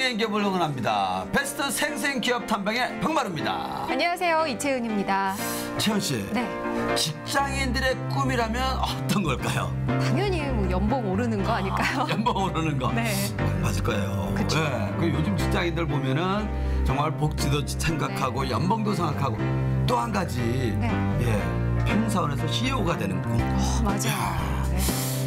장애인 기업을 응원합니다. 베스트 생생기업 탐방의 박마루입니다. 안녕하세요, 이채은입니다. 채은 씨, 네, 직장인들의 꿈이라면 어떤 걸까요? 당연히 뭐 연봉 오르는 거 아닐까요? 연봉 오르는 거. 네. 맞을 거예요. 그쵸. 네, 그 요즘 직장인들 보면은 정말 복지도 생각하고 네. 연봉도 생각하고 또 한 가지 네. 평사원에서 CEO가 되는 꿈. 맞아요. 네.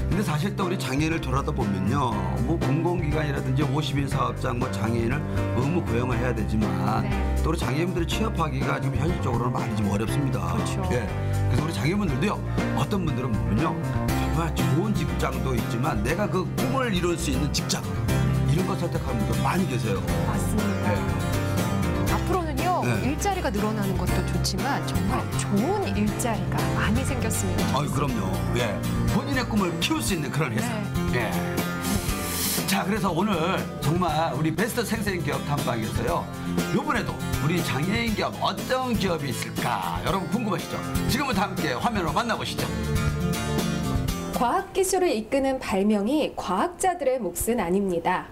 근데 사실 또 우리 장애인을 돌아다 보면요, 뭐 공공기관이라든지 50인 사업장, 뭐 장애인을 의무 고용을 해야 되지만 네. 또 우리 장애인분들이 취업하기가 지금 현실적으로는 많이 좀 어렵습니다. 그렇죠. 그래서 우리 장애인분들도요, 어떤 분들은 보면요, 정말 좋은 직장도 있지만 내가 그 꿈을 이룰 수 있는 직장 이런 걸 선택하는 분들 많이 계세요. 맞습니다. 앞으로는요, 네. 일자리가 늘어나는 것도 좋지만 정말 좋은 일자리가 많이 생겼으면 좋겠습니다. 그럼요. 본인의 꿈을 키울 수 있는 그런 회사. 네. 자, 그래서 오늘 정말 우리 베스트 생생기업 탐방에서요, 이번에도 우리 장애인 기업 어떤 기업이 있을까 여러분 궁금하시죠? 지금부터 함께 화면으로 만나보시죠. 과학기술을 이끄는 발명이 과학자들의 몫은 아닙니다.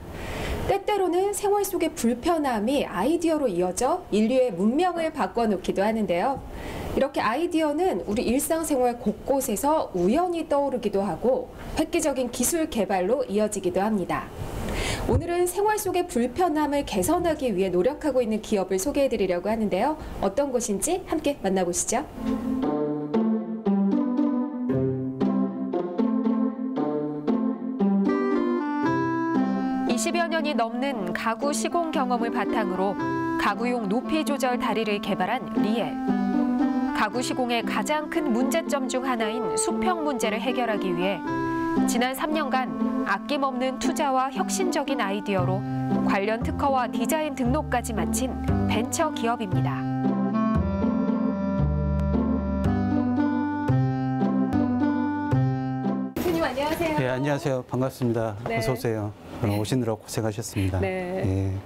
때때로는 생활 속의 불편함이 아이디어로 이어져 인류의 문명을 바꿔놓기도 하는데요. 이렇게 아이디어는 우리 일상생활 곳곳에서 우연히 떠오르기도 하고 획기적인 기술 개발로 이어지기도 합니다. 오늘은 생활 속의 불편함을 개선하기 위해 노력하고 있는 기업을 소개해드리려고 하는데요. 어떤 곳인지 함께 만나보시죠. 20여 년이 넘는 가구 시공 경험을 바탕으로 가구용 높이 조절 다리를 개발한 리엘. 가구 시공의 가장 큰 문제점 중 하나인 수평 문제를 해결하기 위해 지난 3년간 아낌없는 투자와 혁신적인 아이디어로 관련 특허와 디자인 등록까지 마친 벤처 기업입니다. 대표님 안녕하세요. 네, 안녕하세요. 반갑습니다. 네. 어서 오세요. 오늘 오시느라 고생하셨습니다. 네.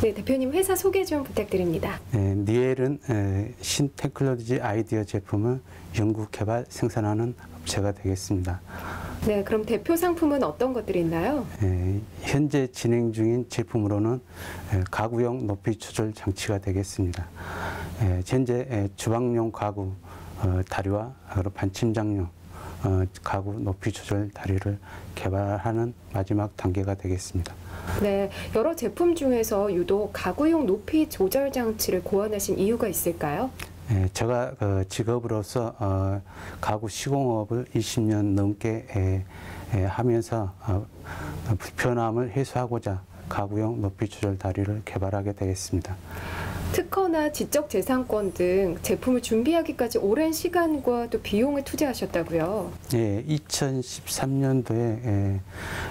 네, 대표님 회사 소개 좀 부탁드립니다. 니엘은 신테크놀로지 아이디어 제품을 연구, 개발, 생산하는 업체가 되겠습니다. 네, 그럼 대표 상품은 어떤 것들이 있나요? 현재 진행 중인 제품으로는 가구용 높이 조절 장치가 되겠습니다. 현재 주방용 가구 다리와 반침장용 가구 높이 조절 다리를 개발하는 마지막 단계가 되겠습니다. 네, 여러 제품 중에서 유독 가구용 높이 조절 장치를 고안하신 이유가 있을까요? 제가 직업으로서 가구 시공업을 20년 넘게 하면서 불편함을 해소하고자 가구용 높이 조절 다리를 개발하게 되겠습니다. 특허나 지적재산권 등 제품을 준비하기까지 오랜 시간과 또 비용을 투자하셨다고요? 2013년도에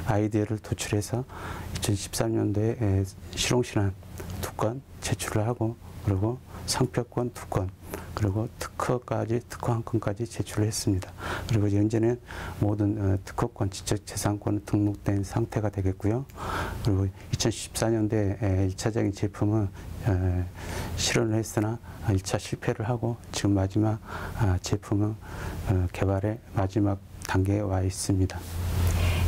아이디어를 도출해서 2013년도에 실용신안 2건 제출을 하고, 그리고 상표권 2건, 그리고 특허 1건까지 제출을 했습니다. 그리고 현재는 모든 특허권, 지적재산권은 등록된 상태가 되겠고요. 그리고 2014년도에 1차적인 제품은 실현을 했으나 1차 실패를 하고 지금 마지막 제품은 개발의 마지막 단계에 와 있습니다.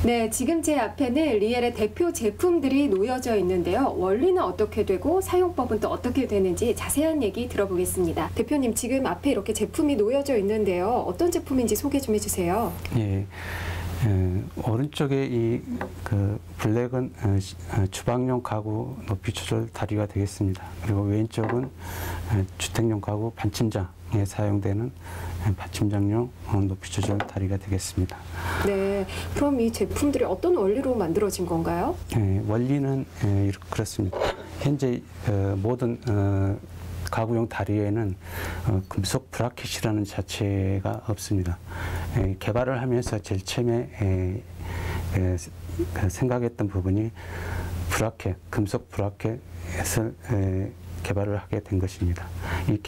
네, 지금 제 앞에는 리엘의 대표 제품들이 놓여져 있는데요. 원리는 어떻게 되고 사용법은 또 어떻게 되는지 자세한 얘기 들어보겠습니다. 대표님, 지금 앞에 이렇게 제품이 놓여져 있는데요. 어떤 제품인지 소개 좀 해주세요. 오른쪽에 이 블랙은 주방용 가구 높이 조절 다리가 되겠습니다. 그리고 왼쪽은 주택용 가구 반침장에 사용되는 받침장용 높이 조절 다리가 되겠습니다. 네, 그럼 이 제품들이 어떤 원리로 만들어진 건가요? 원리는 그렇습니다. 현재 모든 가구용 다리에는 금속 브라켓이라는 자체가 없습니다. 개발을 하면서 제일 처음에 생각했던 부분이 금속 브라켓을 개발을 하게 된 것입니다. 이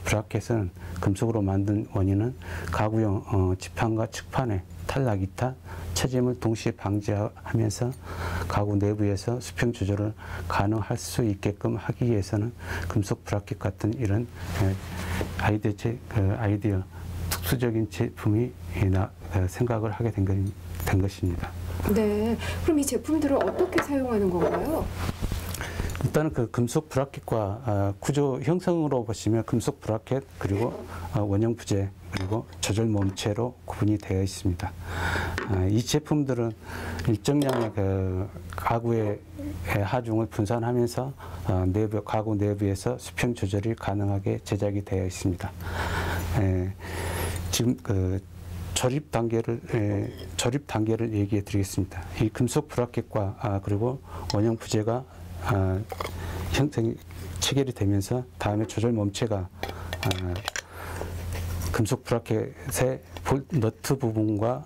브라켓은 금속으로 만든 원인은 가구용 지판과 측판의 탈락이타, 처짐을 동시에 방지하면서 가구 내부에서 수평 조절을 가능할 수 있게끔 하기 위해서는 금속 브라켓 같은 이런 아이디어 특수적인 제품이 생각을 하게 된 것입니다. 네. 그럼 이 제품들을 어떻게 사용하는 건가요? 일단은 그 금속 브라켓과 구조 형성으로 보시면 금속 브라켓 그리고 원형 부재 그리고 조절 몸체로 구분이 되어 있습니다. 이 제품들은 일정량의 그 가구의 하중을 분산하면서 가구 내부에서 수평 조절이 가능하게 제작이 되어 있습니다. 지금 그 조립 단계를 얘기해 드리겠습니다. 이 금속 브라켓과 그리고 원형 부재가 형성이 체결이 되면서 다음에 조절 몸체가 금속 브라켓의 너트 부분과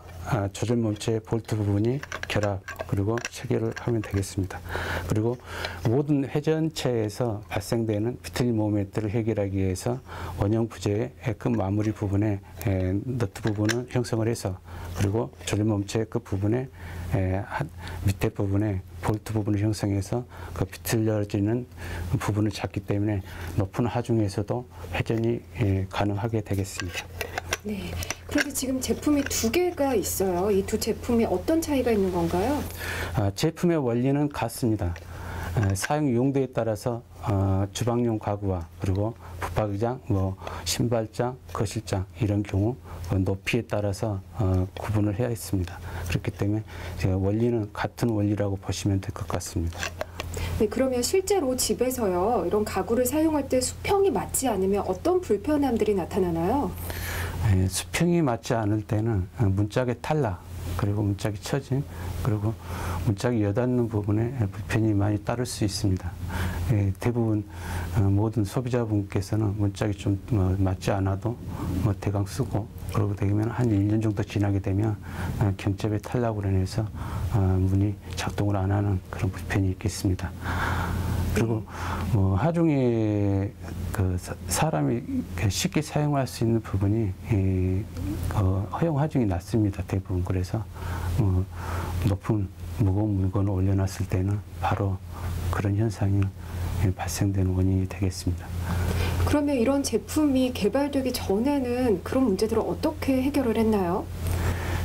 조절 몸체의 볼트 부분이 결합 그리고 체결을 하면 되겠습니다. 그리고 모든 회전체에서 발생되는 비틀림 모멘트를 해결하기 위해서 원형 부재의 끝 마무리 부분에 너트 부분을 형성을 해서 그리고 조절 몸체의 끝 부분에 밑에 부분에 볼트 부분을 형성해서 그 비틀려지는 부분을 잡기 때문에 높은 하중에서도 회전이 가능하게 되겠습니다. 네. 그런데 지금 제품이 두 개가 있어요. 이 두 제품이 어떤 차이가 있는 건가요? 제품의 원리는 같습니다. 사용 용도에 따라서 주방용 가구와 그리고 붙박이장, 신발장, 거실장 이런 경우 높이에 따라서 구분을 해야 했습니다. 그렇기 때문에 원리는 같은 원리라고 보시면 될 것 같습니다. 네, 그러면 실제로 집에서요, 이런 가구를 사용할 때 수평이 맞지 않으면 어떤 불편함들이 나타나나요? 수평이 맞지 않을 때는 문짝의 탈락, 그리고 문짝이 처짐, 그리고 문짝이 여닫는 부분에 불편이 많이 따를 수 있습니다. 대부분 모든 소비자분께서는 문짝이 좀 맞지 않아도 대강 쓰고 그러고 되면 한 1년 정도 지나게 되면 경첩의 탈락으로 인해서 문이 작동을 안 하는 그런 불편이 있겠습니다. 그리고 하중에 그 사람이 쉽게 사용할 수 있는 부분이 허용 하중이 낮습니다. 대부분. 그래서 높은 무거운 물건을 올려놨을 때는 바로 그런 현상이 발생되는 원인이 되겠습니다. 그러면 이런 제품이 개발되기 전에는 그런 문제들을 어떻게 해결을 했나요?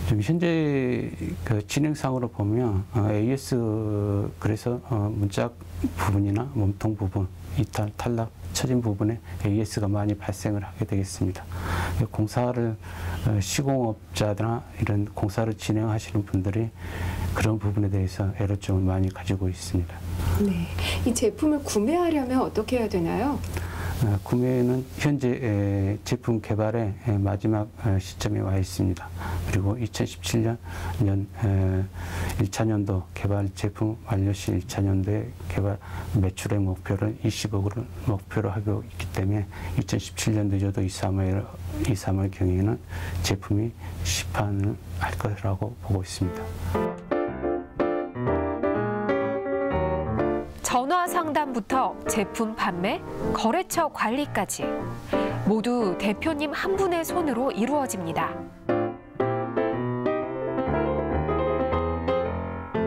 지금 현재 그 진행상으로 보면 AS 그래서 문짝 부분이나 몸통 부분, 이탈, 탈락, 처진 부분에 AS가 많이 발생을 하게 되겠습니다. 공사를 시공업자나 이런 공사를 진행하시는 분들이 그런 부분에 대해서 애로점을 많이 가지고 있습니다. 네, 이 제품을 구매하려면 어떻게 해야 되나요? 구매는 현재 제품 개발의 마지막 시점에 와 있습니다. 그리고 2017년 1차년도 개발 제품 완료 시 1차년도에 개발 매출의 목표를 20억을 목표로 하고 있기 때문에 2017년 늦어도 2, 3월 경에는 제품이 시판을 할 거라고 보고 있습니다. 전화 상담부터 제품 판매, 거래처 관리까지 모두 대표님 한 분의 손으로 이루어집니다.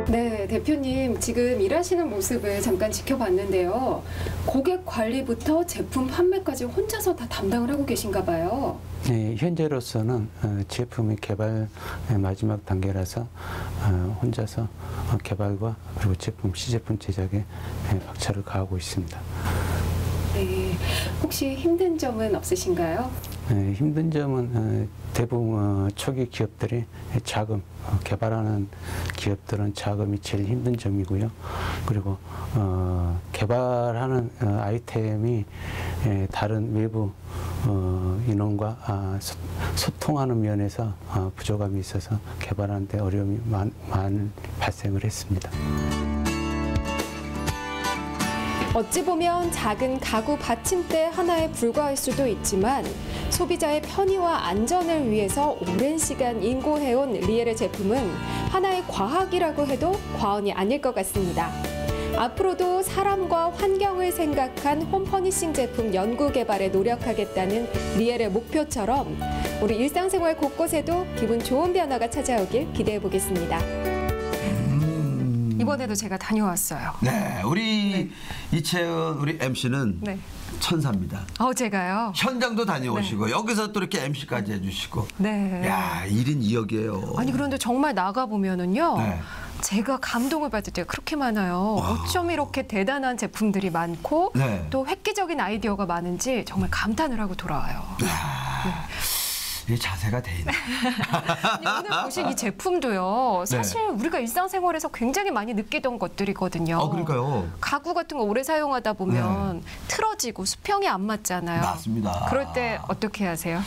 네, 대표님 지금 일하시는 모습을 잠깐 지켜봤는데요. 고객 관리부터 제품 판매까지 혼자서 다 담당을 하고 계신가 봐요. 네, 현재로서는 제품의 개발 마지막 단계라서 혼자서 개발과 그리고 제품, 시제품 제작에 박차를 가하고 있습니다. 네, 혹시 힘든 점은 없으신가요? 힘든 점은 대부분 초기 기업들이 자금, 개발하는 기업들은 자금이 제일 힘든 점이고요. 그리고 개발하는 아이템이 다른 외부 인원과 소통하는 면에서 부족함이 있어서 개발하는 데 어려움이 많이 발생을 했습니다. 어찌 보면 작은 가구 받침대 하나에 불과할 수도 있지만 소비자의 편의와 안전을 위해서 오랜 시간 인고해온 리엘의 제품은 하나의 과학이라고 해도 과언이 아닐 것 같습니다. 앞으로도 사람과 환경을 생각한 홈퍼니싱 제품 연구 개발에 노력하겠다는 리엘의 목표처럼 우리 일상생활 곳곳에도 기분 좋은 변화가 찾아오길 기대해 보겠습니다. 이번에도 제가 다녀왔어요. 네, 우리 이채은 우리 MC는 네. 천사입니다. 제가요. 현장도 다녀오시고 여기서 또 이렇게 MC까지 해주시고. 네. 야, 1인 2역이에요. 아니 그런데 정말 나가 보면은요. 네. 제가 감동을 받을 때가 그렇게 많아요. 어쩜 이렇게 대단한 제품들이 많고 네. 또 획기적인 아이디어가 많은지 정말 감탄을 하고 돌아와요. 이 자세가 돼 있네. 아니, 오늘 보신 이 제품도요. 사실 우리가 일상생활에서 굉장히 많이 느끼던 것들이거든요. 그러니까요. 가구 같은 거 오래 사용하다 보면 틀어지고 수평이 안 맞잖아요. 맞습니다. 그럴 때 어떻게 하세요?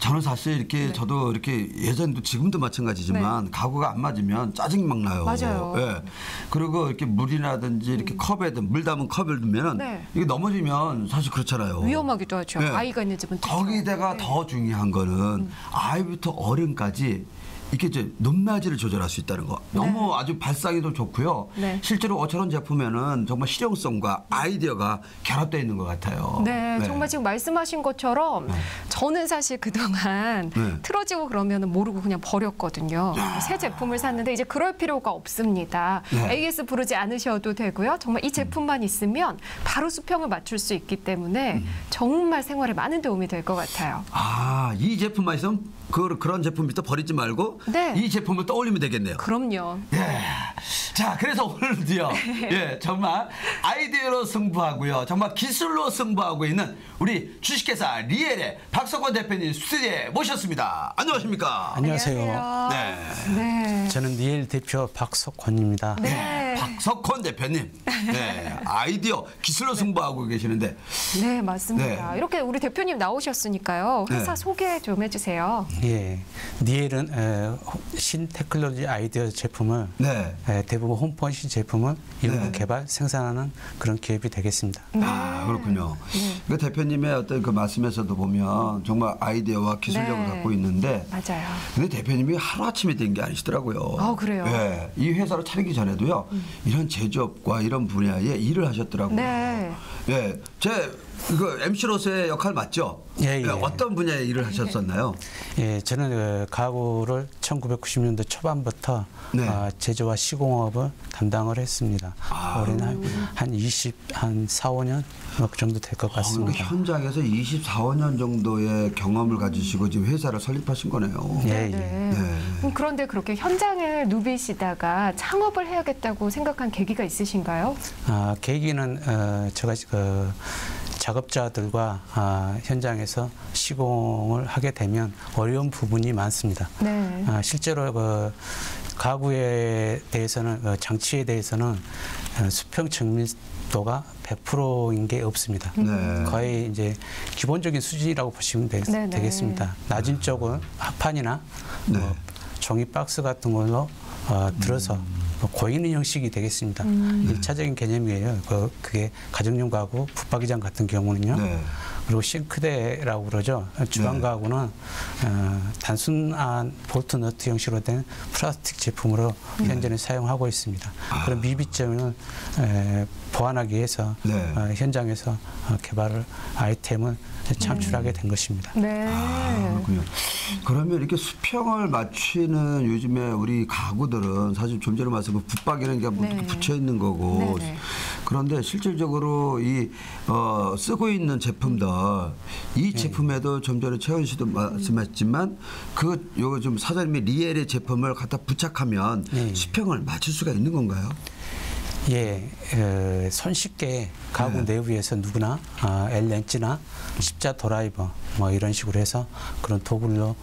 저는 사실 이렇게 저도 이렇게 예전도 지금도 마찬가지지만 가구가 안 맞으면 짜증이 막 나요. 맞아요. 예. 그리고 이렇게 물이라든지 이렇게 컵에든 물 담은 컵을 두면은 네. 이게 넘어지면 사실 그렇잖아요. 위험하기도 하죠. 네. 아이가 있는 집은 특히. 거기다가 더 중요한 거는 아이부터 어른까지 이렇게 이제 높낮이를 조절할 수 있다는 거. 너무 아주 발상이도 좋고요. 네. 실제로 저런 제품에는 정말 실용성과 아이디어가 결합되어 있는 것 같아요. 네, 정말 지금 말씀하신 것처럼 저는 사실 그동안 틀어지고 그러면 모르고 그냥 버렸거든요. 새 제품을 샀는데 이제 그럴 필요가 없습니다. AS 부르지 않으셔도 되고요. 정말 이 제품만 있으면 바로 수평을 맞출 수 있기 때문에 정말 생활에 많은 도움이 될 것 같아요. 이 제품만 있으면 그런 제품부터 버리지 말고 이 제품을 떠올리면 되겠네요. 그럼요. 예. 자, 그래서 오늘도요. 예, 정말 아이디어로 승부하고요. 정말 기술로 승부하고 있는 우리 주식회사 리엘의 박석권 대표님 스튜디오에 모셨습니다. 안녕하십니까? 안녕하세요. 네. 저는 리엘 대표 박석권입니다. 네. 박석권 대표님. 네. 아이디어, 기술로 승부하고 계시는데. 네, 맞습니다. 이렇게 우리 대표님 나오셨으니까요. 회사 소개 좀 해주세요. 예, 리엘은 신테크놀로지 아이디어 제품을 대부분 홈퍼니싱 제품을 연구 개발 생산하는 그런 기업이 되겠습니다. 그렇군요. 그 대표님의 어떤 그 말씀에서도 보면 정말 아이디어와 기술력을 갖고 있는데, 맞아요. 근데 대표님이 하루 아침에 된 게 아니시더라고요. 그래요? 예, 이 회사를 차리기 전에도요, 이런 제조업과 이런 분야에 일을 하셨더라고요. 예, 그 MC로서의 역할 맞죠? 예. 어떤 분야에 일을 하셨었나요? 예, 저는 가구를 1990년대 초반부터 제조와 시공업을 담당을 했습니다. 올해는 한 4, 5년 그 정도 될 것 같습니다. 현장에서 24, 5년 정도의 경험을 가지시고 지금 회사를 설립하신 거네요. 그런데 그렇게 현장을 누비시다가 창업을 해야겠다고 생각한 계기가 있으신가요? 계기는 제가 작업자들과 현장에서 시공을 하게 되면 어려운 부분이 많습니다. 실제로 가구에 대해서는 장치에 대해서는 수평 정밀도가 100%인 게 없습니다. 거의 이제 기본적인 수준이라고 보시면 되겠습니다. 낮은 쪽은 합판이나 종이 박스 같은 걸로 들어서 고이는 형식이 되겠습니다. 1차적인 개념이에요. 그게 가정용 가구, 붙박이장 같은 경우는요. 그리고 싱크대라고 그러죠. 주방 가구는 단순한 볼트 너트 형식으로 된 플라스틱 제품으로 현재는 사용하고 있습니다. 그런 미비점을 보완하기 위해서 현장에서 개발을 아이템을 창출하게 된 것입니다. 그렇군요. 그러면 이렇게 수평을 맞추는 요즘에 우리 가구들은 사실 좀 전에 말씀한 붙박이는 게 붙여 있는 거고 그런데 실질적으로 이 쓰고 있는 제품들 이 제품에도 좀 전에 최원 씨도 말씀했지만 요즘 사장님이 리엘의 제품을 갖다 부착하면 수평을 맞출 수가 있는 건가요? 예, 손쉽게 가구 내부에서 누구나 L렌치나 십자 드라이버 뭐 이런 식으로 해서 그런 도구로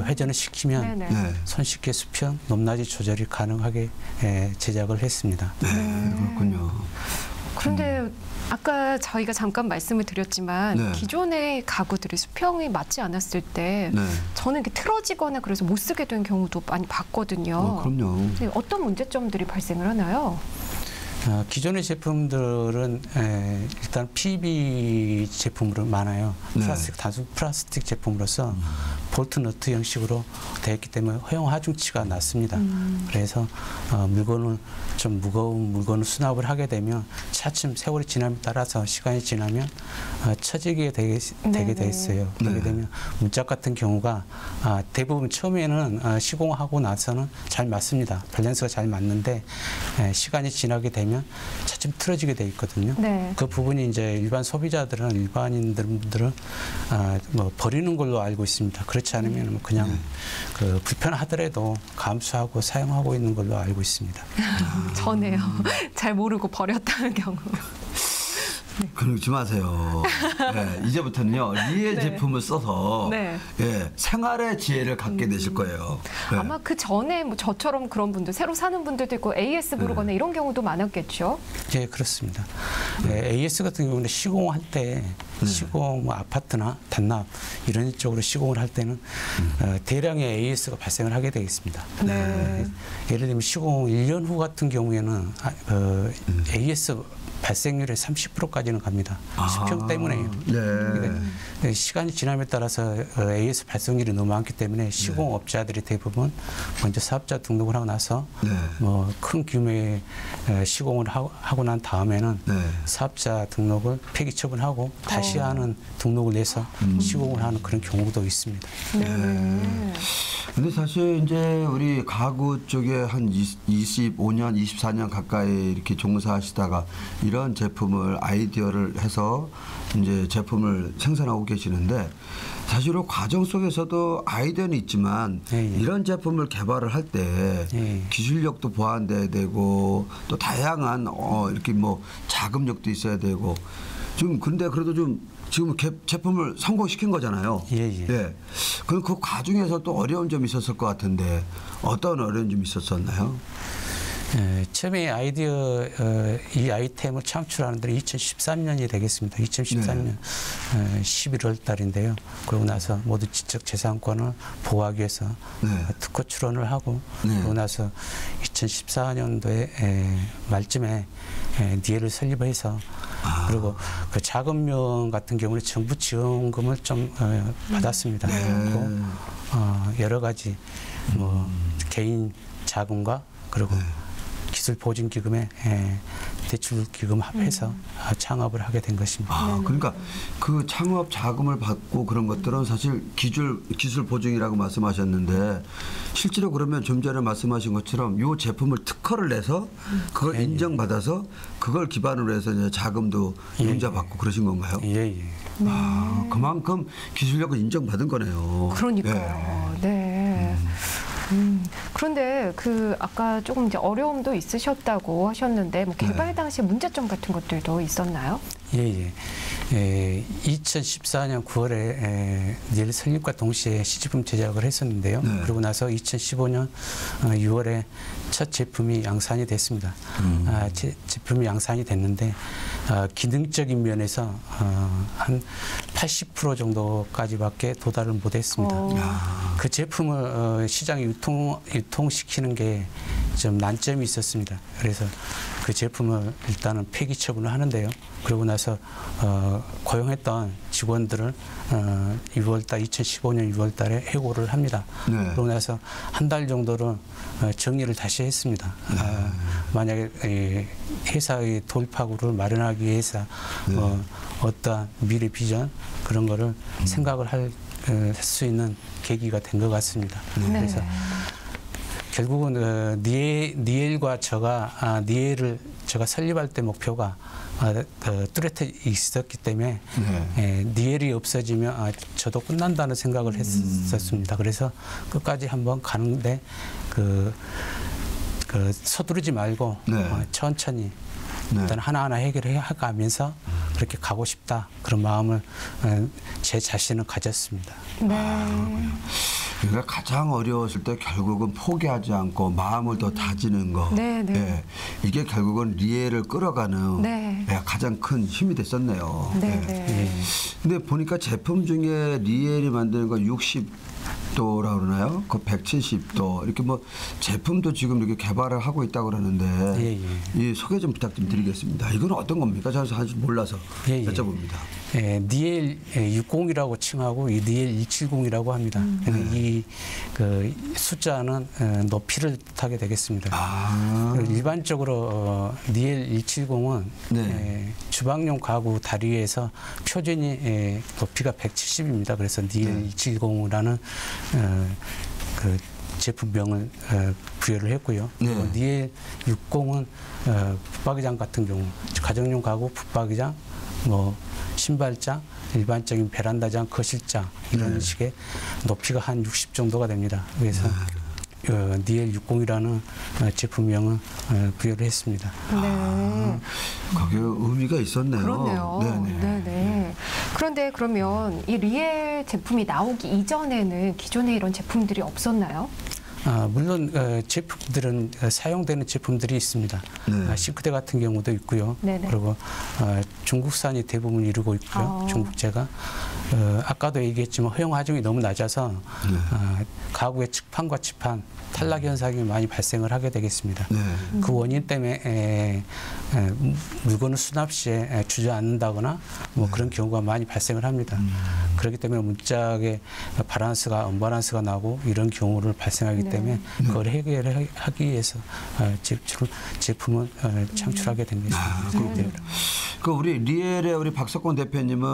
회전을 시키면 손쉽게 수평, 높낮이 조절이 가능하게 제작을 했습니다. 그렇군요. 그런데 아까 저희가 잠깐 말씀을 드렸지만 기존의 가구들이 수평이 맞지 않았을 때 저는 이렇게 틀어지거나 그래서 못 쓰게 된 경우도 많이 봤거든요. 그럼요. 어떤 문제점들이 발생을 하나요? 기존의 제품들은 일단 PB 제품으로 많아요. 단순 플라스틱 제품으로서 볼트 너트 형식으로 되어 있기 때문에 허용 하중치가 낮습니다. 그래서 물건을 좀 무거운 물건을 수납을 하게 되면 차츰 세월이 지남에 따라서 시간이 지나면 처지게 되게 돼 있어요. 그렇게 되면 문짝 같은 경우가 대부분 처음에는 시공하고 나서는 잘 맞습니다. 밸런스가 잘 맞는데 시간이 지나게 되면 차츰 틀어지게 돼 있거든요. 네. 그 부분이 이제 일반 소비자들은 일반인들은 뭐 버리는 걸로 알고 있습니다. 그렇지 않으면 뭐 그냥 그 불편하더라도 감수하고 사용하고 있는 걸로 알고 있습니다. 전에요. 잘 모르고 버렸다는 경우. 그러지 마세요. 네, 이제부터는요 리에 네. 제품을 써서 네. 예, 생활의 지혜를 갖게 되실 거예요. 네. 아마 그 전에 뭐 저처럼 그런 분들, 새로 사는 분들도 있고 AS 부르거나 이런 경우도 많았겠죠. 예, 그렇습니다. AS 같은 경우는 시공할 때 시공 뭐 아파트나 단납 이런 쪽으로 시공을 할 때는 대량의 AS가 발생을 하게 되겠습니다. 네. 예를 들면 시공 1년 후 같은 경우에는 AS 발생률의 30%까지는 갑니다. 수평 때문에요. 네. 시간이 지남에 따라서 AS 발생률이 너무 많기 때문에 시공업자들이 대부분 먼저 사업자 등록을 하고 나서 뭐 큰 규모의 시공을 하고 난 다음에는 사업자 등록을 폐기 처분하고 다시 하는 등록을 내서 시공을 하는 그런 경우도 있습니다. 네. 근데 사실 이제 우리 가구 쪽에 한 25년, 24년 가까이 이렇게 종사하시다가 이런 제품을 아이디어를 해서 이제 제품을 생산하고 계시는데 사실은 과정 속에서도 아이디어는 있지만 이런 제품을 개발을 할 때 기술력도 보완돼야 되고 또 다양한 이렇게 뭐 자금력도 있어야 되고 지금 근데 그래도 좀 지금 제품을 성공시킨 거잖아요. 예. 그럼 그 과정에서 또 어려운 점이 있었을 것 같은데 어떤 어려운 점이 있었었나요? 처음에 이 아이템을 창출하는 데는 2013년이 되겠습니다. 2013년 11월 달인데요. 그러고 나서 모두 지적재산권을 보호하기 위해서 특허 출원을 하고 그러고 나서 2014년도에 말쯤에 니엘을 설립해서 그리고 그 자금명 같은 경우는 정부 지원금을 좀 받았습니다. 그리고 여러 가지 뭐 개인 자금과 그리고 기술보증기금에 대출기금 합해서 창업을 하게 된 것입니다. 그러니까 그 창업 자금을 받고 그런 것들은 사실 기술 보증이라고 말씀하셨는데 실제로 그러면 좀 전에 말씀하신 것처럼 이 제품을 특허를 내서 그걸 인정받아서 그걸 기반으로 해서 이제 자금도 융자받고 그러신 건가요? 그만큼 기술력을 인정받은 거네요. 그러니까요. 네. 그런데 그 아까 조금 이제 어려움도 있으셨다고 하셨는데 뭐 개발 당시 문제점 같은 것들도 있었나요? 2014년 9월에 니엘 설립과 동시에 시제품 제작을 했었는데요. 그러고 나서 2015년 6월에 첫 제품이 양산이 됐습니다. 제품이 양산이 됐는데 기능적인 면에서 한 80% 정도까지밖에 도달을 못했습니다. 그 제품을 시장에 유통시키는 게 좀 난점이 있었습니다. 그래서 그 제품을 일단은 폐기 처분을 하는데요. 그러고 나서 고용했던 직원들을 2015년 6월 달에 해고를 합니다. 그러고 나서 한 달 정도는 정리를 다시 했습니다. 만약에 회사의 돌파구를 마련하기 위해서 어떠한 미래 비전 그런 거를 생각을 할 수 있는 계기가 된 것 같습니다. 그래서 결국은 니엘과 니엘을 제가 설립할 때 목표가 뚜렷해 있었기 때문에 니엘이 없어지면 저도 끝난다는 생각을 했었습니다. 그래서 끝까지 한번 가는데 서두르지 말고 천천히 일단 하나하나 해결해 가면서 그렇게 가고 싶다 그런 마음을 제 자신은 가졌습니다. 그러니까 가장 어려웠을 때 결국은 포기하지 않고 마음을 더 다지는 거. 이게 결국은 리엘을 끌어가는 가장 큰 힘이 됐었네요. 근데 보니까 제품 중에 리엘이 만드는 거 60도라고 그러나요? 그 170도 이렇게 뭐 제품도 지금 이렇게 개발을 하고 있다고 그러는데 이 소개 좀 부탁 좀 드리겠습니다. 이건 어떤 겁니까? 저는 사실 몰라서 여쭤봅니다. 니엘 60이라고 칭하고 이 니엘 270이라고 합니다. 이 그 숫자는 높이를 뜻하게 되겠습니다. 일반적으로 니엘 170은 네. 주방용 가구 다리에서 표준이 높이가 170입니다. 그래서 니엘 270이라는 그 제품명을 부여를 했고요. 네. 니엘 60은 붙박이장 같은 경우 가정용 가구 붙박이장, 뭐 신발장, 일반적인 베란다장, 거실장 이런 식의 높이가 한 60 정도가 됩니다. 그래서 니엘 60이라는 제품명은 부여를 했습니다. 네. 거기에 의미가 있었네요. 그렇네요. 네네. 네네. 그런데 그러면 이 리엘 제품이 나오기 이전에는 기존에 이런 제품들이 없었나요? 물론 제품들은 사용되는 제품들이 있습니다. 네. 싱크대 같은 경우도 있고요. 네네. 그리고 중국산이 대부분 이루고 있고요. 중국제가 아까도 얘기했지만 허용 하중이 너무 낮아서 가구의 측판과 치판 탈락 현상이 많이 발생을 하게 되겠습니다. 네. 그 원인 때문에 물건을 수납 시에 주저앉는다거나 뭐 그런 경우가 많이 발생을 합니다. 그렇기 때문에 문짝에 바란스가 언바란스가 나고 이런 경우를 발생하기 때문에 그걸 해결하기 위해서 제품을 창출하게 된 것입니다. 그 우리 리엘의 우리 박석권 대표님은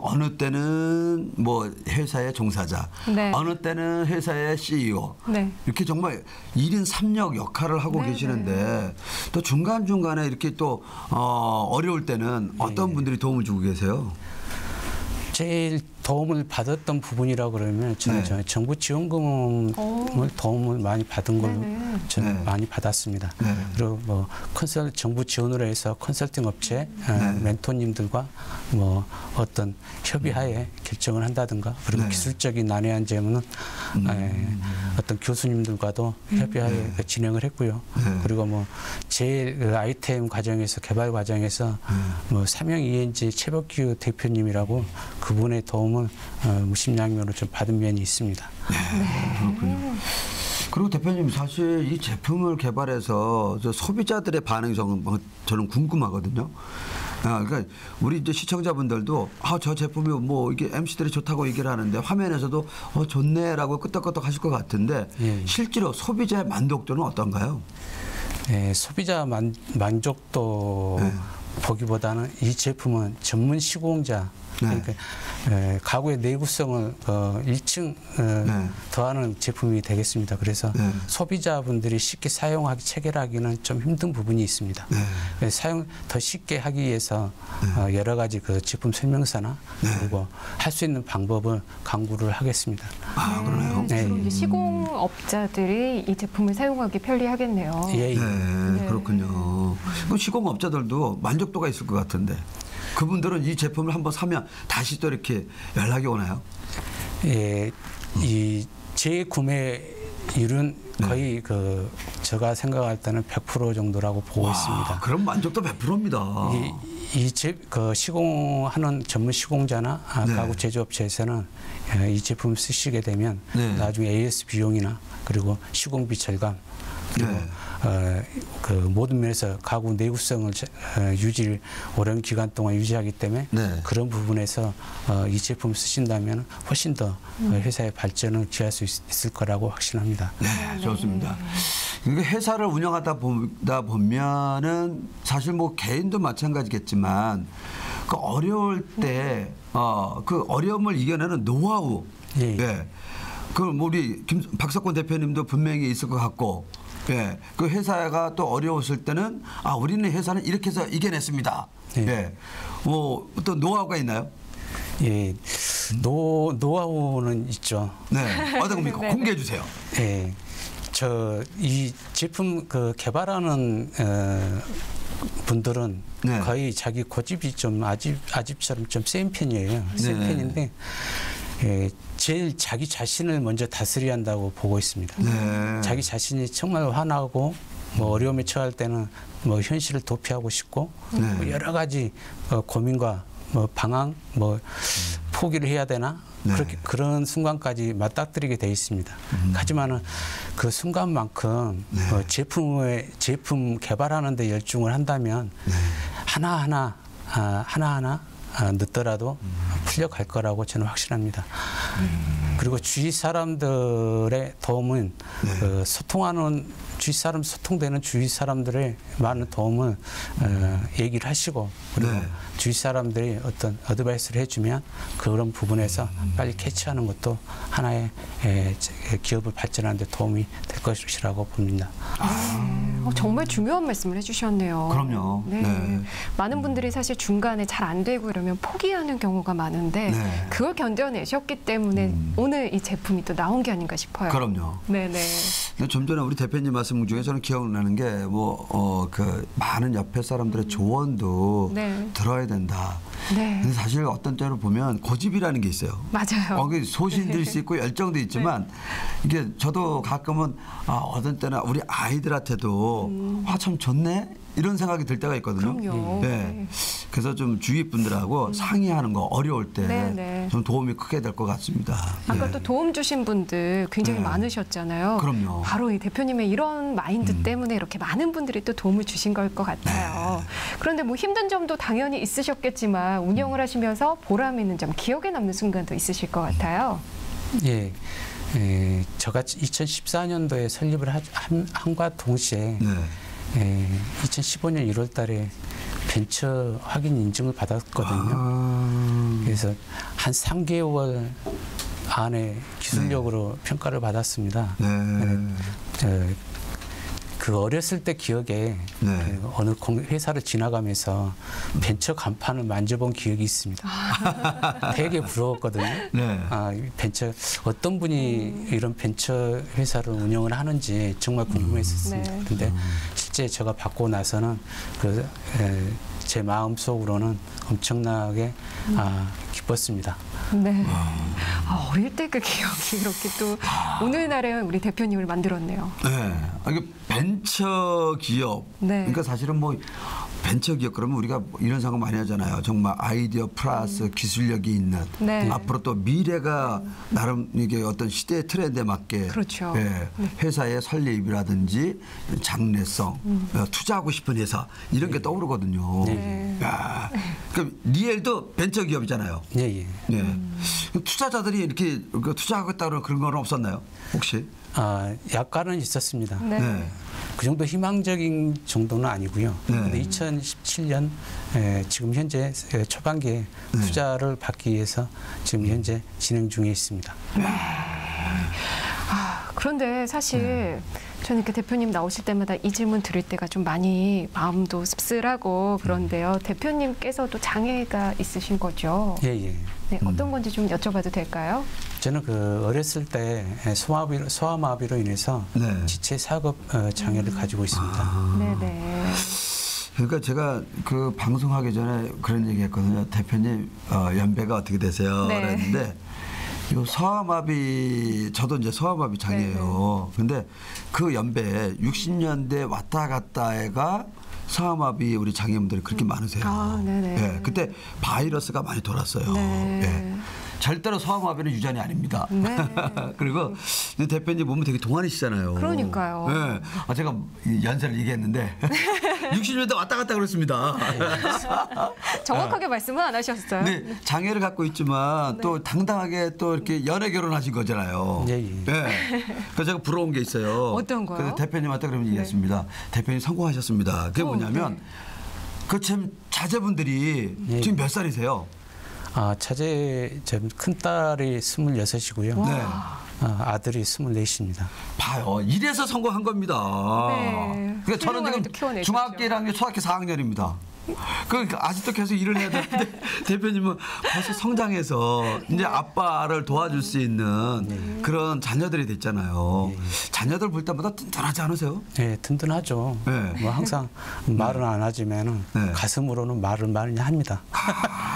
어느 때는 뭐 회사의 종사자, 네. 어느 때는 회사의 CEO, 네. 이렇게 정말 1인 3역 역할을 하고 계시는데 또 중간중간에 이렇게 또 어려울 때는 어떤 분들이 도움을 주고 계세요? 제일 도움을 받았던 부분이라고 그러면 저는 정부 지원금을 도움을 많이 받은 걸로 저는 많이 받았습니다. 그리고 뭐 정부 지원으로 해서 컨설팅 업체 멘토님들과 뭐 어떤 협의하에 결정을 한다든가 그리고 기술적인 난해한 점은 어떤 교수님들과도 협의하에 진행을 했고요. 그리고 뭐 제일 그 아이템 과정에서 개발 과정에서 뭐 삼형 ENG 최복규 대표님이라고 그분의 도움을 무심양면으로 좀 받은 면이 있습니다. 그렇군요. 그리고 대표님 사실 이 제품을 개발해서 저 소비자들의 반응이 저는 궁금하거든요. 그러니까 우리 이제 시청자분들도 저 제품이 뭐 이게 MC들이 좋다고 얘기를 하는데 화면에서도 좋네라고 끄떡끄떡 하실 것 같은데 실제로 소비자의 만족도는 어떤가요? 소비자 만족도 보기보다는 이 제품은 전문 시공자 그러니까 가구의 내구성을 1층 더하는 제품이 되겠습니다. 그래서 소비자분들이 쉽게 사용하기 체결하기는 좀 힘든 부분이 있습니다. 더 쉽게 하기 위해서 여러 가지 그 제품 설명서나 그리고 할 수 있는 방법을 강구를 하겠습니다. 그러네요. 주로 이제 시공업자들이 이 제품을 사용하기 편리하겠네요. 그렇군요. 그 시공업자들도 만족도가 있을 것 같은데. 그분들은 이 제품을 한번 사면 다시 또 이렇게 연락이 오나요? 이 재구매율은 거의 그 제가 생각할 때는 100% 정도라고 보고 있습니다. 그럼 만족도 100%입니다. 그 시공하는 전문 시공자나 가구 제조업체에서는 이 제품을 쓰시게 되면 나중에 AS 비용이나 그리고 시공비 절감 그리고 그 모든 면에서 가구 내구성을 유지를 오랜 기간 동안 유지하기 때문에 그런 부분에서 이 제품을 쓰신다면 훨씬 더 회사의 발전을 기할 수 있을 거라고 확신합니다. 네, 좋습니다. 회사를 운영하다 보면은 사실 뭐 개인도 마찬가지겠지만 그 어려울 때 그 어려움을 이겨내는 노하우, 그 우리 박석권 대표님도 분명히 있을 것 같고. 그 회사가 또 어려웠을 때는 우리는 회사는 이렇게 해서 이겨냈습니다. 뭐 어떤 노하우가 있나요? 노하우는 있죠. 어떤 겁니까? 공개해 주세요. 이 제품 그 개발하는 분들은 거의 자기 고집이 좀 아집처럼 좀 센 편이에요. 센 편인데. 제일 자기 자신을 먼저 다스려야 한다고 보고 있습니다. 자기 자신이 정말 화나고 뭐 어려움에 처할 때는 뭐 현실을 도피하고 싶고 뭐 여러 가지 고민과 뭐 방황, 뭐 포기를 해야 되나 그런 순간까지 맞닥뜨리게 돼 있습니다. 하지만은 그 순간만큼 제품 개발하는 데 열중을 한다면 하나하나 늦더라도 풀려갈 거라고 저는 확신합니다. 그리고 주위 사람들의 도움은 그 소통되는 주위 사람들의 많은 도움을 얘기를 하시고 그리고 네. 주위 사람들이 어떤 어드바이스를 해주면 그런 부분에서 빨리 캐치하는 것도 하나의 기업을 발전하는 데 도움이 될 것이라고 봅니다. 정말 중요한 말씀을 해주셨네요. 그럼요. 네. 네. 많은 분들이 사실 중간에 잘 안 되고 이러면 포기하는 경우가 많은데 네. 그걸 견뎌내셨기 때문에 오늘 이 제품이 또 나온 게 아닌가 싶어요. 그럼요. 네네. 근데 좀 전에 우리 대표님 말씀 중에 저는 기억나는 게 그 많은 옆에 사람들의 조언도 네. 들어야 된다. 네. 근데 사실 어떤 때로 보면 고집이라는 게 있어요. 맞아요. 그 소신도 있을 수 있고 열정도 있지만 이게 저도 가끔은 어떤 때는 우리 아이들한테도 참 좋네 이런 생각이 들 때가 있거든요. 그럼요. 네. 그래서 좀 주위 분들하고 상의하는 거 어려울 때 네. 좀 도움이 크게 될 것 같습니다. 아까 네. 또 도움 주신 분들 굉장히 네. 많으셨잖아요. 그럼요. 바로 이 대표님의 이런 마인드 때문에 이렇게 많은 분들이 또 도움을 주신 걸 것 같아요. 그런데 뭐 힘든 점도 당연히 있으셨겠지만 운영을 하시면서 보람 있는 점, 기억에 남는 순간도 있으실 것 같아요. 예. 제가 2014년도에 설립을 한과 동시에 네. 2015년 1월 달에 벤처 확인 인증을 받았거든요. 그래서 한 3개월 안에 기술력으로 평가를 받았습니다. 네. 그 어렸을 때 기억에 네. 그 어느 회사를 지나가면서 벤처 간판을 만져본 기억이 있습니다. 되게 부러웠거든요. 네. 이 벤처 어떤 분이 이런 벤처 회사를 운영을 하는지 정말 궁금했었습니다. 네. 근데 실제 제가 받고 나서는 제 마음 속으로는 엄청나게 기뻤습니다. 네. 어릴 때 그 기억이 이렇게 또 오늘날의 우리 대표님을 만들었네요. 네. 이게 벤처 기업. 네. 그러니까 사실은 뭐 벤처 기업 그러면 우리가 이런 생각 많이 하잖아요. 정말 아이디어 플러스 기술력이 있는 네. 앞으로 또 미래가 나름 이게 어떤 시대의 트렌드에 맞게 그렇죠. 예, 회사의 설립이라든지 장래성, 투자하고 싶은 회사 이런 게 떠오르거든요. 네. 야, 그럼 리엘도 벤처 기업이잖아요. 예, 예. 네. 투자자들이 이렇게 투자하겠다는 그런 건 없었나요? 혹시? 약간은 있었습니다. 네. 네. 그 정도 희망적인 정도는 아니고요. 그런데 2017년 지금 현재 초반기에 투자를 받기 위해서 지금 현재 진행 중에 있습니다. 그런데 사실 저는 이렇게 대표님 나오실 때마다 이 질문 드릴 때가 좀 많이 마음도 씁쓸하고 그런데요. 대표님께서도 장애가 있으신 거죠? 예, 예. 네, 어떤 건지 좀 여쭤봐도 될까요? 저는 그 어렸을 때 소아마비로 인해서 네. 지체 사급 장애를 가지고 있습니다. 네네. 그러니까 제가 그 방송하기 전에 그런 얘기했거든요. 대표님 연배가 어떻게 되세요? 네. 그랬는데 요 소아마비 저도 이제 소아마비 장애예요. 근데 그 연배 60년대 왔다 갔다가 소아마비 우리 장애인분들이 그렇게 많으세요. 네네. 예, 그때 바이러스가 많이 돌았어요. 네. 예. 절대로 소아마비는 유전이 아닙니다. 네. 그리고 대표님 보면 되게 동안이시잖아요. 그러니까요. 예. 제가 연세를 얘기했는데 60년대 왔다 갔다 그랬습니다. 정확하게 말씀은 안 하셨어요? 네, 장애를 갖고 있지만 또 당당하게 또 이렇게 연애 결혼하신 거잖아요. 예, 예. 그래서 제가 부러운 게 있어요. 어떤 거요? 그래서 대표님한테 그러면 얘기했습니다. 대표님 성공하셨습니다. 그게 뭐냐면 네. 그 참 자제분들이 예. 지금 몇 살이세요? 차제 큰 딸이 26이고요. 네. 아들이 24입니다. 봐요. 이래서 성공한 겁니다. 네. 그러니까 저는 훌륭하게 또 지금 키워내셨죠. 중학교 1학년, 초등학교 4학년입니다. 그러니까 아직도 계속 일을 해야 되는데 대표님은 벌써 성장해서 이제 아빠를 도와줄 수 있는 그런 자녀들이 됐잖아요. 자녀들 볼 때마다 든든하지 않으세요? 네, 든든하죠. 네. 뭐 항상 말은 안 하지만은 네. 가슴으로는 말을 많이 합니다.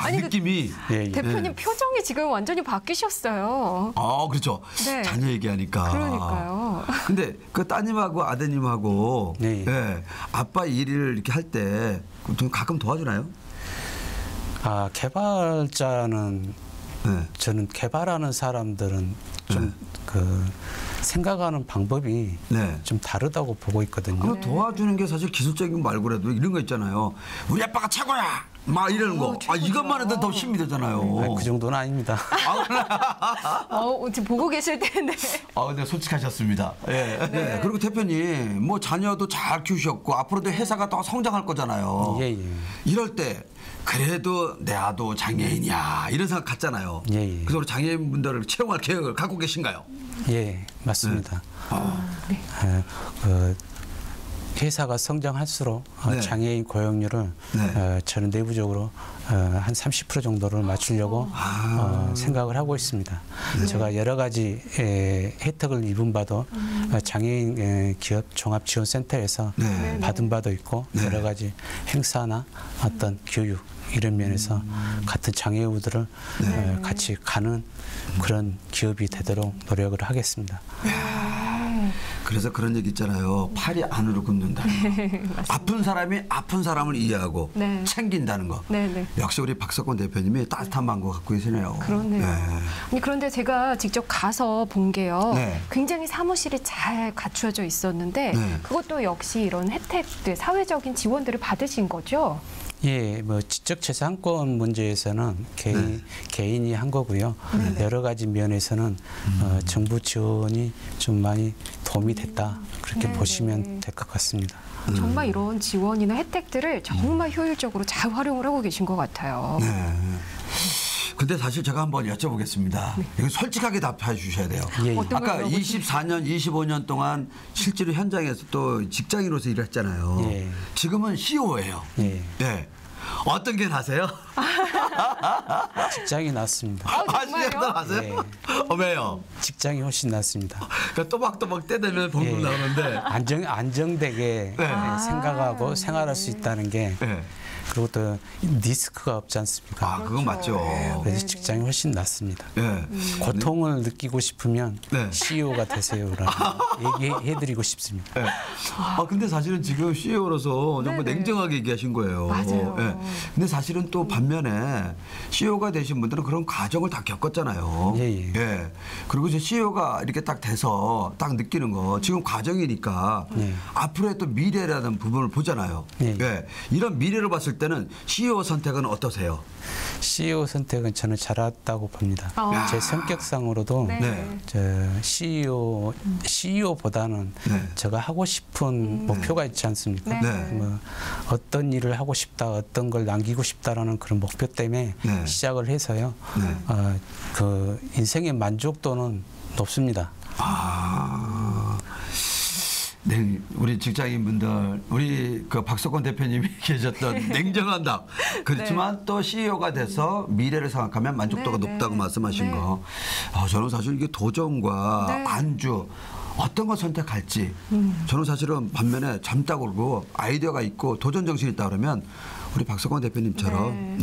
아니, 느낌이. 예, 예. 대표님 표정이 지금 완전히 바뀌셨어요. 그렇죠. 네. 자녀 얘기하니까. 그러니까요. 근데 그 따님하고 아드님하고 네. 예, 아빠 일을 이렇게 할 때 가끔 도와주나요? 개발자는 네. 저는 개발하는 사람들은 좀 그 생각하는 방법이 네. 좀 다르다고 보고 있거든요. 도와주는 게 사실 기술적인 거 말고라도 이런 거 있잖아요. 우리 아빠가 최고야. 막 이러는 거. 최고죠. 이것만 해도 더 힘이 되잖아요. 그 정도는 아닙니다. 지금 보고 계실 텐데. 근데 솔직하셨습니다. 예. 네. 그리고 대표님, 뭐 자녀도 잘 키우셨고 앞으로도 회사가 더 성장할 거잖아요. 예, 예. 이럴 때 그래도 내 아도 장애인이야 이런 생각 갖잖아요. 예, 예. 그래서 우리 장애인분들을 채용할 계획을 갖고 계신가요? 예, 맞습니다. 회사가 성장할수록 네. 장애인 고용률을 네. 저는 내부적으로 한 30% 정도를 맞추려고 생각을 하고 있습니다. 제가 여러 가지 혜택을 입은 바도 장애인 기업 종합지원센터에서 네. 받은 바도 있고 네. 여러 가지 행사나 어떤 교육 이런 면에서 같은 장애우들을 같이 가는 그런 기업이 되도록 노력을 하겠습니다. 그래서 그런 얘기 있잖아요. 팔이 안으로 굽는다. 아픈 사람이 아픈 사람을 이해하고 네. 챙긴다는 거. 네네. 역시 우리 박석권 대표님이 따뜻한 마음을 갖고 계시네요. 그렇네요. 아니, 그런데 제가 직접 가서 본 게요. 네. 굉장히 사무실이 잘 갖추어져 있었는데 네. 그것도 역시 이런 혜택들, 사회적인 지원들을 받으신 거죠? 예, 뭐 지적재산권 문제에서는 개인이 한 거고요. 여러 가지 면에서는 정부 지원이 좀 많이 도움이 됐다 그렇게 네네. 보시면 될 것 같습니다. 정말 이런 지원이나 혜택들을 정말 효율적으로 잘 활용을 하고 계신 것 같아요. 네. 근데 사실 제가 한번 여쭤보겠습니다. 이거 솔직하게 답해 주셔야 돼요. 예, 예. 어떤 걸 아까 물어보시죠? 24년, 25년 동안 실제로 현장에서 또 직장인으로서 일을 했잖아요. 예. 지금은 CEO예요. 예. 네. 어떤 게 나세요? 직장이 낫습니다. 정말요? 진짜 나세요? 예. 왜요? 직장이 훨씬 낫습니다. 그러니까 또박또박 떼대면 봉급 예. 나오는데. 안정되게 네. 생각하고 생활할 수 있다는 게 네. 그리고 또 리스크가 없지 않습니까? 그건 맞죠. 그래서 직장이 훨씬 낫습니다. 네. 고통을 느끼고 싶으면 네. CEO가 되세요라고 얘기해드리고 싶습니다. 네. 근데 사실은 지금 CEO로서 정말 네네. 냉정하게 얘기하신 거예요. 맞아요. 네. 근데 사실은 또 반면에 CEO가 되신 분들은 그런 과정을 다 겪었잖아요. 예, 예. 그리고 이제 CEO가 이렇게 딱 돼서 딱 느끼는 거 지금 과정이니까 예. 앞으로의 또 미래라는 부분을 보잖아요. 예, 예. 예. 이런 미래를 봤을 때는 CEO 선택은 어떠세요? CEO 선택은 저는 잘했다고 봅니다. 제 성격상으로도 네. 저 CEO보다는 네. 제가 하고 싶은 목표가 있지 않습니까? 네. 네. 어떤 일을 하고 싶다, 어떤 걸 남기고 싶다라는 그런 목표 때문에 네. 시작을 해서요. 네. 그 인생의 만족도는 높습니다. 네, 우리 직장인분들, 우리 그 박석권 대표님이 계셨던 냉정한 답. 그렇지만 또 CEO가 돼서 미래를 생각하면 만족도가 네, 높다고 네. 말씀하신 네. 거. 저는 사실 이게 도전과 네. 안주 어떤 걸 선택할지 저는 사실은 반면에 젊다 그러고 아이디어가 있고 도전 정신이 있다 그러면 우리 박석권 대표님처럼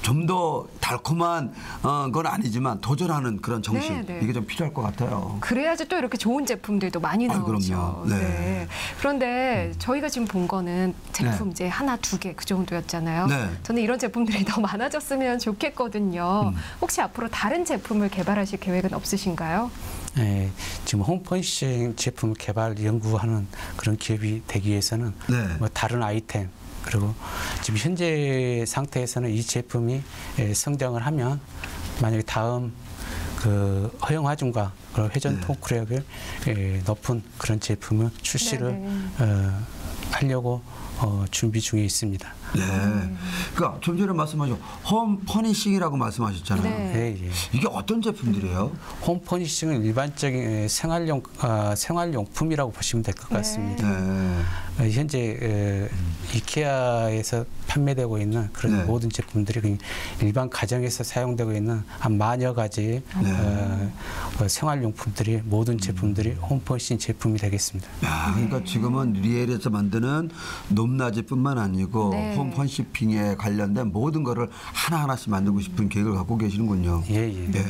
좀 더 달콤한 건 아니지만 도전하는 그런 정신 네, 네. 이게 좀 필요할 것 같아요. 그래야지 또 이렇게 좋은 제품들도 많이 아유, 나오죠. 그럼요. 네. 그런데 저희가 지금 본 거는 제품 이제 하나, 두 개 그 정도였잖아요. 네. 저는 이런 제품들이 더 많아졌으면 좋겠거든요. 혹시 앞으로 다른 제품을 개발하실 계획은 없으신가요? 네, 지금 홈퍼니싱 제품 개발 연구하는 그런 기업이 되기 위해서는 네. 뭐 다른 아이템 그리고 지금 현재 상태에서는 이 제품이 성장을 하면 만약에 다음 그 허용 하중과 그리고 회전 토크력을 높은 그런 제품을 출시를 하려고 준비 중에 있습니다. 네. 그러니까 좀 전에 말씀하신 홈 퍼니싱이라고 말씀하셨잖아요. 네. 예, 예. 이게 어떤 제품들이에요? 홈 퍼니싱은 일반적인 생활용품이라고 보시면 될 것 같습니다. 네. 현재 이케아에서 판매되고 있는 그런 네. 모든 제품들이 그냥 일반 가정에서 사용되고 있는 한 만여 가지 생활용품들이 모든 제품들이 홈퍼니싱 제품이 되겠습니다. 야, 그러니까 지금은 리엘에서 만드는 높낮이뿐만 아니고 네. 홈 퍼니싱에 관련된 모든 거를 하나하나씩 만들고 싶은 계획을 갖고 계시는군요. 예, 예. 네.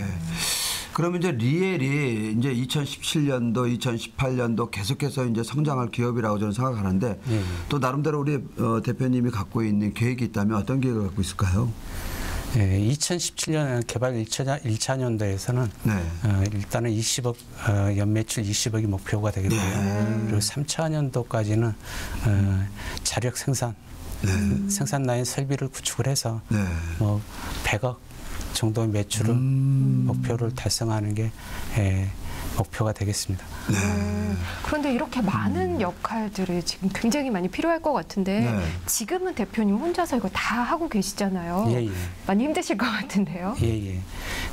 그러면 이제 리엘이 이제 2017년도, 2018년도 계속해서 이제 성장할 기업이라고 저는 생각하는데 예. 또 나름대로 우리 대표님이 갖고 있는 계획이 있다면 어떤 계획을 갖고 있을까요? 예, 2017년 개발 1차 년도에서는 일단은 20억 연매출 20억이 목표가 되겠고요. 그리고 3차 년도까지는 자력 생산 생산 라인 설비를 구축을 해서 네. 뭐 100억 정도의 매출을 목표를 달성하는 게 목표가 되겠습니다. 그런데 이렇게 많은 역할들이 지금 굉장히 많이 필요할 것 같은데 네. 지금은 대표님 혼자서 이거 다 하고 계시잖아요. 예, 예. 많이 힘드실 것 같은데요. 예.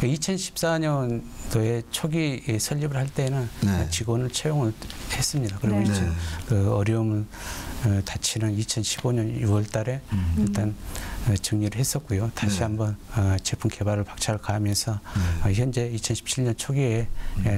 2014년도에 초기 설립을 할 때는 네. 직원을 채용을 했습니다. 그리고 네. 이제 그 어려움을 다치는 2015년 6월 달에 일단 정리를 했었고요. 다시 네. 한번 제품 개발을 박차를 가하면서 현재 2017년 초기에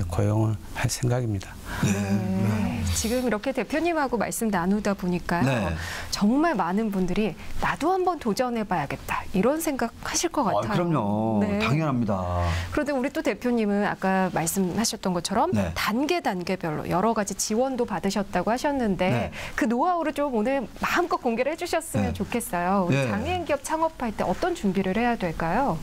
고용을 할 생각입니다. 네. 지금 이렇게 대표님하고 말씀 나누다 보니까요. 네. 정말 많은 분들이 나도 한번 도전해봐야겠다 이런 생각하실 것 같아요. 그럼요. 네. 당연합니다. 그런데 우리 또 대표님은 아까 말씀하셨던 것처럼 네. 단계별로 여러 가지 지원도 받으셨다고 하셨는데 네. 그 노하우를 좀 오늘 마음껏 공개를 해주셨으면 네. 좋겠어요. 우리 네. 장애인 기업 창업할 때 어떤 준비를 해야 될까요?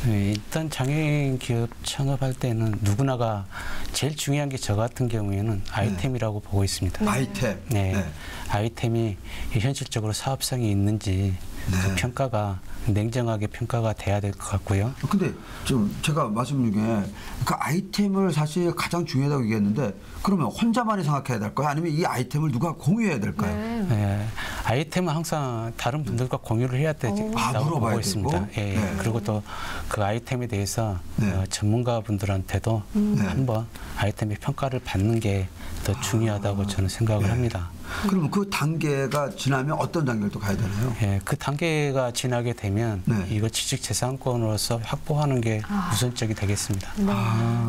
일단 장애인 기업 창업할 때는 누구나가 제일 중요한 게 저 같은 경우에는 아이템이라고 보고 있습니다. 아이템. 네. 아이템이 현실적으로 사업성이 있는지 그 평가가 냉정하게 평가가 돼야 될 것 같고요. 근데 좀 제가 말씀 중에 그 아이템을 사실 가장 중요하다고 얘기했는데 그러면 혼자만이 생각해야 될까요? 아니면 이 아이템을 누가 공유해야 될까요? 네, 아이템은 항상 다른 분들과 공유를 해야 된다고 물어봐야 보고 있습니다. 되고? 예, 네. 그리고 또 그 아이템에 대해서 네. 전문가분들한테도 한번 아이템의 평가를 받는 게 더 중요하다고 저는 생각을 합니다. 그러면 그 단계가 지나면 어떤 단계를 또 가야 되나요? 예, 그 단계가 지나게 되면 네. 이거 지식재산권으로서 확보하는 게 우선적이 되겠습니다.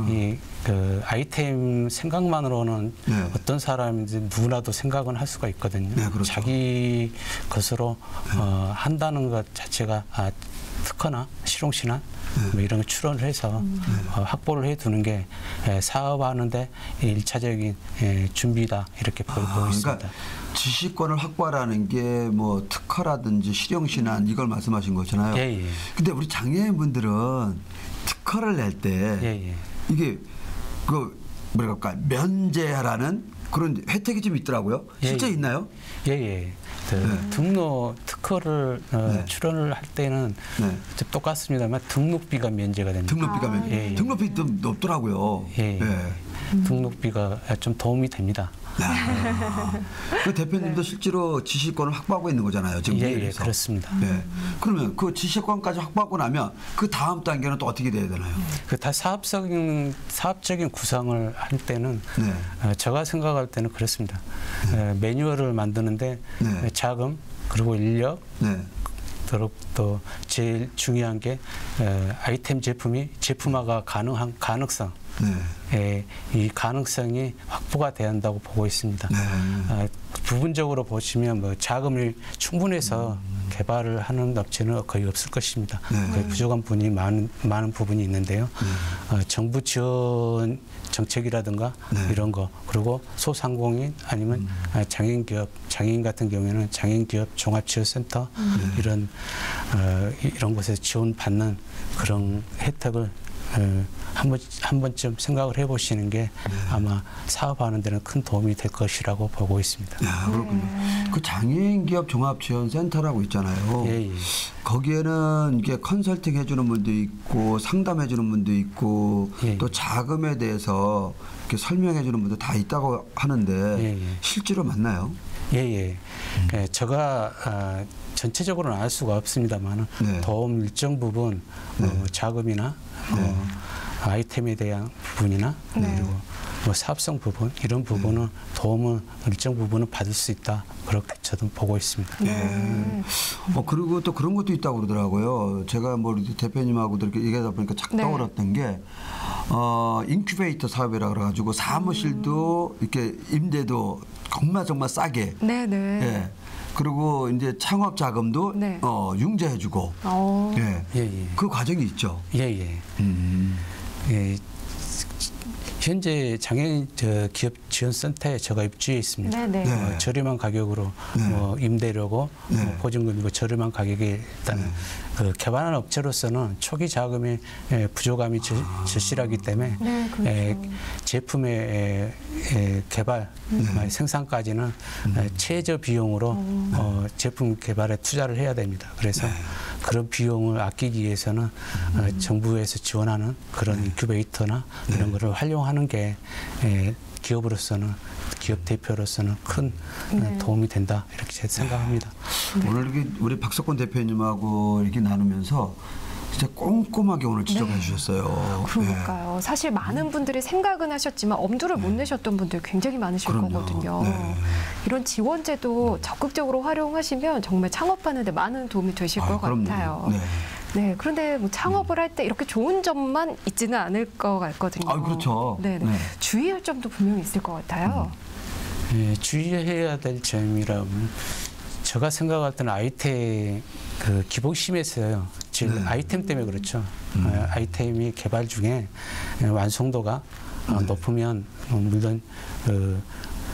이 그 아이템 생각만으로는 네. 어떤 사람인지 누구나도 생각은 할 수가 있거든요. 네, 그렇죠. 자기 것으로 한다는 것 자체가 특허나 실용신안 뭐 이런 걸 출원을 해서 확보를 해두는 게 사업하는데 일차적인 준비다 이렇게 보고 있습니다. 그러니까 지식권을 확보하라는 게 뭐 특허라든지 실용신안 이걸 말씀하신 거잖아요. 예, 예. 근데 우리 장애인분들은 특허를 낼 때 예, 예. 이게 그 뭐랄까 면제하라는 그런 혜택이 좀 있더라고요. 실제 예, 예. 있나요? 예. 등록 특허를 출원을 할 때는 네. 좀 똑같습니다만 등록비가 면제가 됩니다. 등록비가 면제. 예, 예. 등록비 좀 높더라고요. 예. 등록비가 좀 도움이 됩니다. 그 대표님도 실제로 지식권을 확보하고 있는 거잖아요. 지금 예, 그래서. 그렇습니다. 네. 그러면 그 지식권까지 확보하고 나면 그 다음 단계는 또 어떻게 돼야 되나요? 그 다 사업적인 구상을 할 때는 네. 제가 생각할 때는 그렇습니다. 매뉴얼을 만드는데 네. 자금 그리고 인력 네. 또 제일 중요한 게 아이템 제품이 제품화가 가능한 가능성. 네. 이 가능성이 확보가 돼야 한다고 보고 있습니다. 네. 부분적으로 보시면 뭐 자금이 충분해서 개발을 하는 업체는 거의 없을 것입니다. 거의 부족한 부분이 많은 부분이 있는데요. 정부 지원 정책이라든가 이런 거 그리고 소상공인 아니면 장애인 같은 경우에는 장애인기업 종합지원센터 이런 곳에서 지원받는 그런 혜택을 한 번쯤 생각을 해보시는 게 아마 사업하는 데는 큰 도움이 될 것이라고 보고 있습니다. 야, 그렇군요. 그 장애인 기업 종합지원센터라고 있잖아요. 예. 거기에는 이게 컨설팅 해주는 분도 있고 상담해주는 분도 있고 예. 또 자금에 대해서 이렇게 설명해주는 분도 다 있다고 하는데 예. 실제로 맞나요? 예. 제가 전체적으로는 알 수가 없습니다만 네. 도움 일정 부분 자금이나 아이템에 대한 부분이나 그리고 뭐 사업성 부분 이런 부분은 도움을 일정 부분은 받을 수 있다 그렇게 저도 보고 있습니다. 그리고 또 그런 것도 있다고 그러더라고요. 제가 뭐 우리 대표님하고도 이렇게 얘기하다 보니까 착 떠올랐던 게 인큐베이터 사업이라 그래가지고 사무실도 이렇게 임대도 정말 싸게. 네네. 예. 그리고 이제 창업 자금도 융자해주고. 예. 예. 그 과정이 있죠. 예. 현재 장애인 기업 지원센터에 제가 입주해 있습니다. 네네. 네. 저렴한 가격으로 임대료고 보증금이고 저렴한 가격에 일단 그 개발하는 업체로서는 초기 자금의 부족함이 절실하기 때문에 네, 그렇죠. 제품의 개발, 생산까지는 최저 비용으로 제품 개발에 투자를 해야 됩니다. 그래서 그런 비용을 아끼기 위해서는 정부에서 지원하는 그런 인큐베이터나 이런 거를 활용하는 게 기업으로서는 기업 대표로서는 큰 도움이 된다 이렇게 생각합니다. 오늘 이렇게 우리 박석권 대표님하고 이렇게 나누면서 진짜 꼼꼼하게 오늘 지적해 주셨어요. 그러니까요. 사실 많은 분들이 생각은 하셨지만 엄두를 못 내셨던 분들 굉장히 많으실 그럼요. 거거든요. 네. 이런 지원제도 적극적으로 활용하시면 정말 창업하는 데 많은 도움이 되실 것 그럼요. 같아요. 네. 네, 그런데 뭐 창업을 할 때 이렇게 좋은 점만 있지는 않을 것 같거든요. 그렇죠. 네, 네. 주의할 점도 분명히 있을 것 같아요. 주의해야 될 점이라면 제가 생각할 때는 아이템 그 기복심에서요. 즉 아이템 때문에 그렇죠. 아이템이 개발 중에 완성도가 높으면 물론 그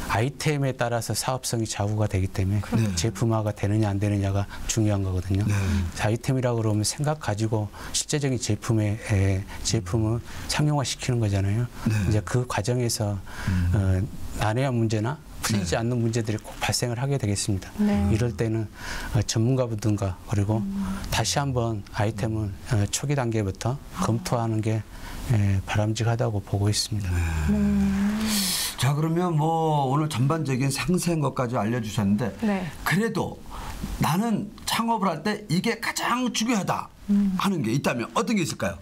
아이템에 따라서 사업성이 좌우가 되기 때문에 제품화가 되느냐 안 되느냐가 중요한 거거든요. 아이템이라고 그러면 생각 가지고 실제적인 제품을 상용화시키는 거잖아요. 이제 그 과정에서 난해한 문제나 풀리지 않는 문제들이 꼭 발생을 하게 되겠습니다. 이럴 때는 전문가분들과 그리고 다시 한번 아이템을 초기 단계부터 검토하는 게 바람직하다고 보고 있습니다. 자, 그러면 뭐 오늘 전반적인 상세한 것까지 알려주셨는데 그래도 나는 창업을 할 때 이게 가장 중요하다 하는 게 있다면 어떤 게 있을까요?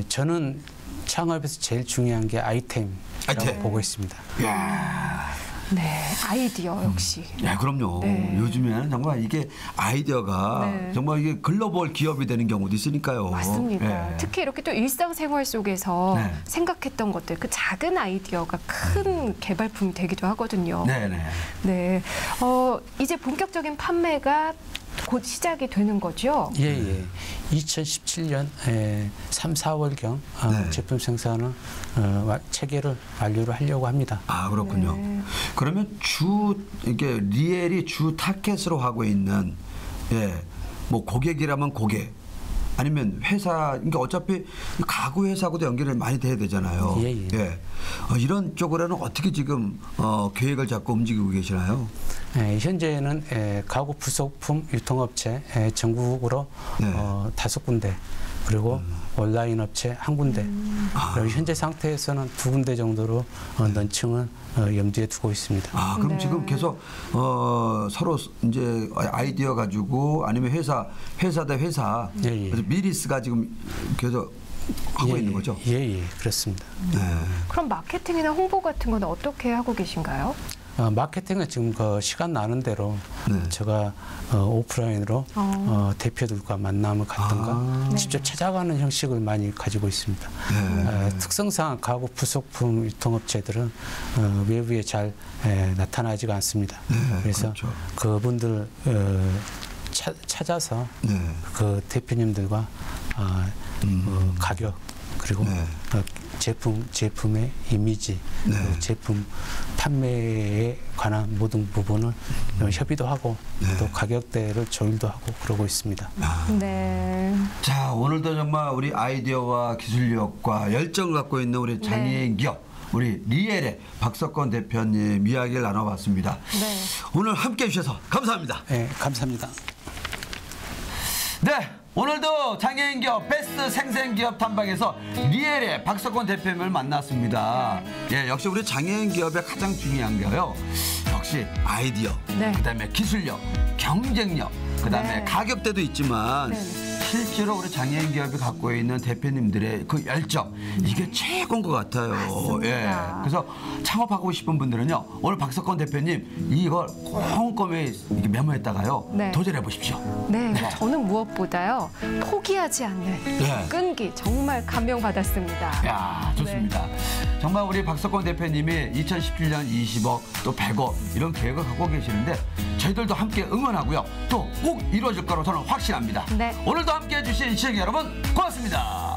저는 창업에서 제일 중요한 게 아이템이라고 보고 있습니다. 이야. 네, 아이디어 역시. 야, 그럼요. 요즘에는 정말 이게 아이디어가 정말 이게 글로벌 기업이 되는 경우도 있으니까요. 맞습니다. 특히 이렇게 또 일상생활 속에서 생각했던 것들, 그 작은 아이디어가 큰 개발품이 되기도 하거든요. 네. 이제 본격적인 판매가 곧 시작이 되는 거죠? 예. 2017년 3, 4월경 제품 생산은 체계를 완료를 하려고 합니다. 아, 그렇군요. 그러면 이게 리엘이 주 타켓으로 하고 있는 뭐 고객이라면 고객 아니면 회사, 그러니까 어차피 가구 회사하고도 연결이 많이 돼야 되잖아요. 이런 쪽으로는 어떻게 지금 계획을 잡고 움직이고 계시나요? 현재는 가구 부속품 유통업체 전국으로 5군데 그리고 온라인 업체 1군데 그리고 현재 상태에서는 2군데 정도로 런칭은 염두에 두고 있습니다. 그럼 지금 계속 서로 이제 아이디어 가지고 아니면 회사 대 회사 그래서 미리스가 지금 계속 하고 있는 거죠? 예, 그렇습니다. 그럼 마케팅이나 홍보 같은 건 어떻게 하고 계신가요? 마케팅은 지금 그 시간 나는 대로 제가 오프라인으로 대표들과 만남을 갖든가 직접 찾아가는 형식을 많이 가지고 있습니다. 특성상 가구 부속품 유통업체들은 외부에 잘 나타나지가 않습니다. 그래서 그분들 찾아서 그 대표님들과 가격 그리고 제품의 이미지, 제품 판매에 관한 모든 부분을 협의도 하고 또 가격대를 조율도 하고 그러고 있습니다. 자, 오늘도 정말 우리 아이디어와 기술력과 열정을 갖고 있는 우리 장애인 기업 우리 리엘의 박석권 대표님 이야기를 나눠봤습니다. 오늘 함께해 주셔서 감사합니다. 감사합니다. 오늘도 장애인 기업 베스트 생생 기업 탐방에서 리엘의 박석권 대표님을 만났습니다. 역시 우리 장애인 기업의 가장 중요한 게요. 역시 아이디어, 그다음에 기술력, 경쟁력, 그다음에 가격대도 있지만 실제로 우리 장애인 기업이 갖고 있는 대표님들의 그 열정 이게 최고인 것 같아요. 그래서 창업하고 싶은 분들은요 오늘 박석권 대표님 이걸 꼼꼼히 메모했다가요 도전해 보십시오. 저는 무엇보다요 포기하지 않는 끈기 정말 감명받았습니다. 좋습니다. 정말 우리 박석권 대표님이 2017년 20억 또 100억 이런 계획을 갖고 계시는데 저희들도 함께 응원하고요 또 꼭 이루어질 거로 저는 확신합니다. 오늘도 함께해 주신 시청자 여러분 고맙습니다.